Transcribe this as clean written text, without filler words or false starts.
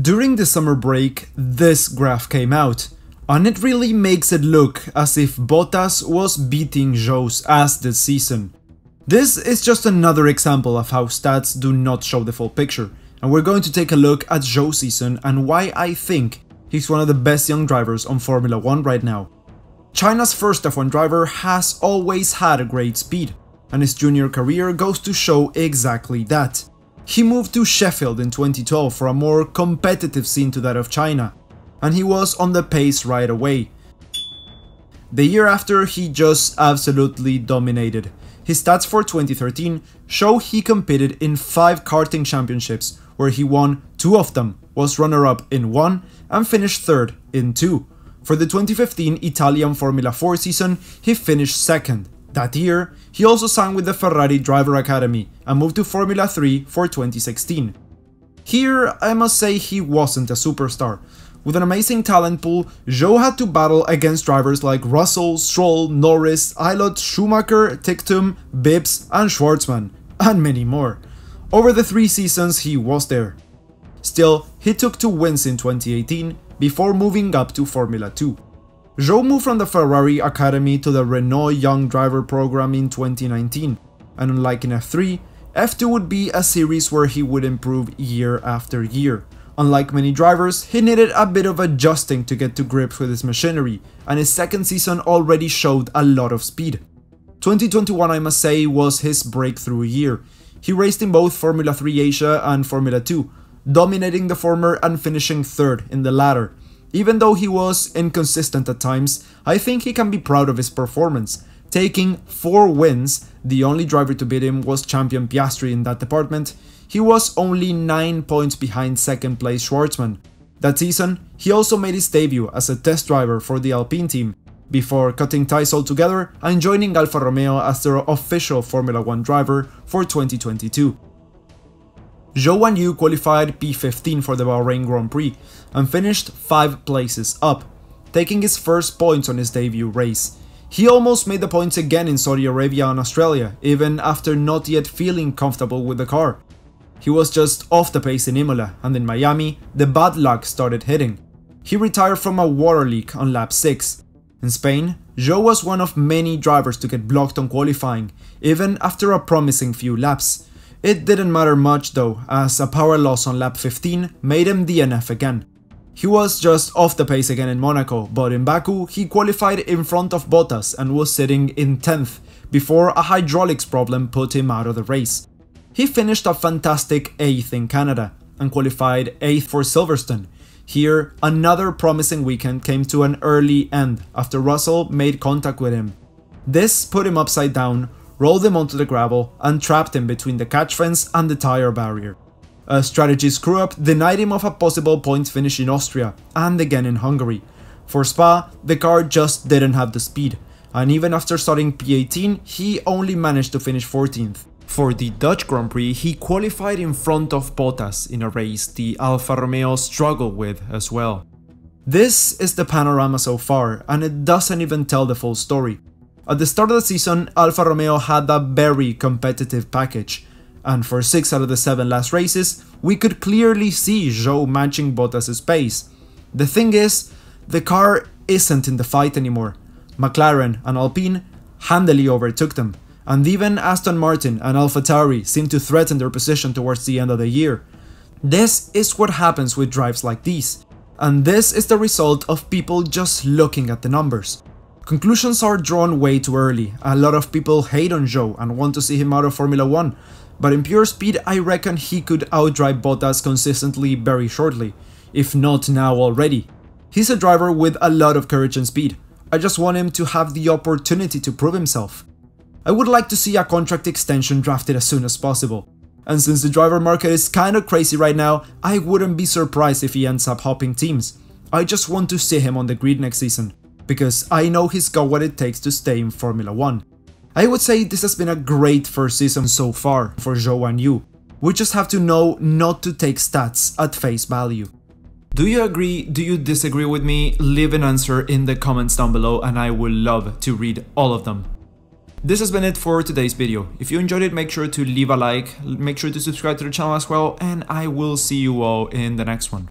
During the summer break, this graph came out, and it really makes it look as if Bottas was beating Zhou's ass this season. This is just another example of how stats do not show the full picture, and we're going to take a look at Zhou's season and why I think he's one of the best young drivers on Formula 1 right now. China's first F1 driver has always had a great speed, and his junior career goes to show exactly that. He moved to Sheffield in 2012 for a more competitive scene to that of China, and he was on the pace right away. The year after, he just absolutely dominated. His stats for 2013 show he competed in 5 karting championships, where he won 2 of them, was runner-up in 1, and finished 3rd in 2. For the 2015 Italian Formula 4 season, he finished 2nd. That year, he also signed with the Ferrari Driver Academy and moved to Formula 3 for 2016. Here, I must say he wasn't a superstar. With an amazing talent pool, Zhou had to battle against drivers like Russell, Stroll, Norris, Ilott, Schumacher, Ticktum, Bibbs and Schwartzman, and many more. Over the 3 seasons he was there. Still, he took 2 wins in 2018 before moving up to Formula 2. Zhou moved from the Ferrari Academy to the Renault Young Driver program in 2019, and unlike in F3, F2 would be a series where he would improve year after year. Unlike many drivers, he needed a bit of adjusting to get to grips with his machinery, and his 2nd season already showed a lot of speed. 2021, I must say, was his breakthrough year. He raced in both Formula 3 Asia and Formula 2, dominating the former and finishing 3rd in the latter. Even though he was inconsistent at times, I think he can be proud of his performance. Taking 4 wins, the only driver to beat him was champion Piastri in that department. He was only 9 points behind 2nd place Schwartzman. That season, he also made his debut as a test driver for the Alpine team, before cutting ties altogether and joining Alfa Romeo as their official Formula 1 driver for 2022. Zhou Guanyu qualified P15 for the Bahrain Grand Prix and finished 5 places up, taking his first points on his debut race. He almost made the points again in Saudi Arabia and Australia, even after not yet feeling comfortable with the car. He was just off the pace in Imola, and in Miami, the bad luck started hitting. He retired from a water leak on lap 6. In Spain, Zhou was one of many drivers to get blocked on qualifying, even after a promising few laps. It didn't matter much though, as a power loss on lap 15 made him DNF again. He was just off the pace again in Monaco, but in Baku he qualified in front of Bottas and was sitting in 10th, before a hydraulics problem put him out of the race. He finished a fantastic 8th in Canada, and qualified 8th for Silverstone. Here, another promising weekend came to an early end after Russell made contact with him. This put him upside down, rolled him onto the gravel, and trapped him between the catch fence and the tire barrier. A strategy screw-up denied him of a possible points finish in Austria, and again in Hungary. For Spa, the car just didn't have the speed, and even after starting P18, he only managed to finish 14th. For the Dutch Grand Prix, he qualified in front of Bottas in a race the Alfa Romeo struggled with as well. This is the panorama so far, and it doesn't even tell the full story. At the start of the season, Alfa Romeo had a very competitive package, and for 6 out of the 7 last races, we could clearly see Zhou matching Bottas' pace. The thing is, the car isn't in the fight anymore. McLaren and Alpine handily overtook them, and even Aston Martin and AlphaTauri seemed to threaten their position towards the end of the year. This is what happens with drives like these, and this is the result of people just looking at the numbers. Conclusions are drawn way too early. A lot of people hate on Zhou and want to see him out of Formula 1, but in pure speed I reckon he could outdrive Bottas consistently very shortly, if not now already. He's a driver with a lot of courage and speed. I just want him to have the opportunity to prove himself. I would like to see a contract extension drafted as soon as possible. And since the driver market is kinda crazy right now, I wouldn't be surprised if he ends up hopping teams. I just want to see him on the grid next season, because I know he's got what it takes to stay in Formula 1. I would say this has been a great first season so far for Zhou Guanyu. We just have to know not to take stats at face value. Do you agree? Do you disagree with me? Leave an answer in the comments down below and I would love to read all of them. This has been it for today's video. If you enjoyed it, make sure to leave a like, make sure to subscribe to the channel as well, and I will see you all in the next one.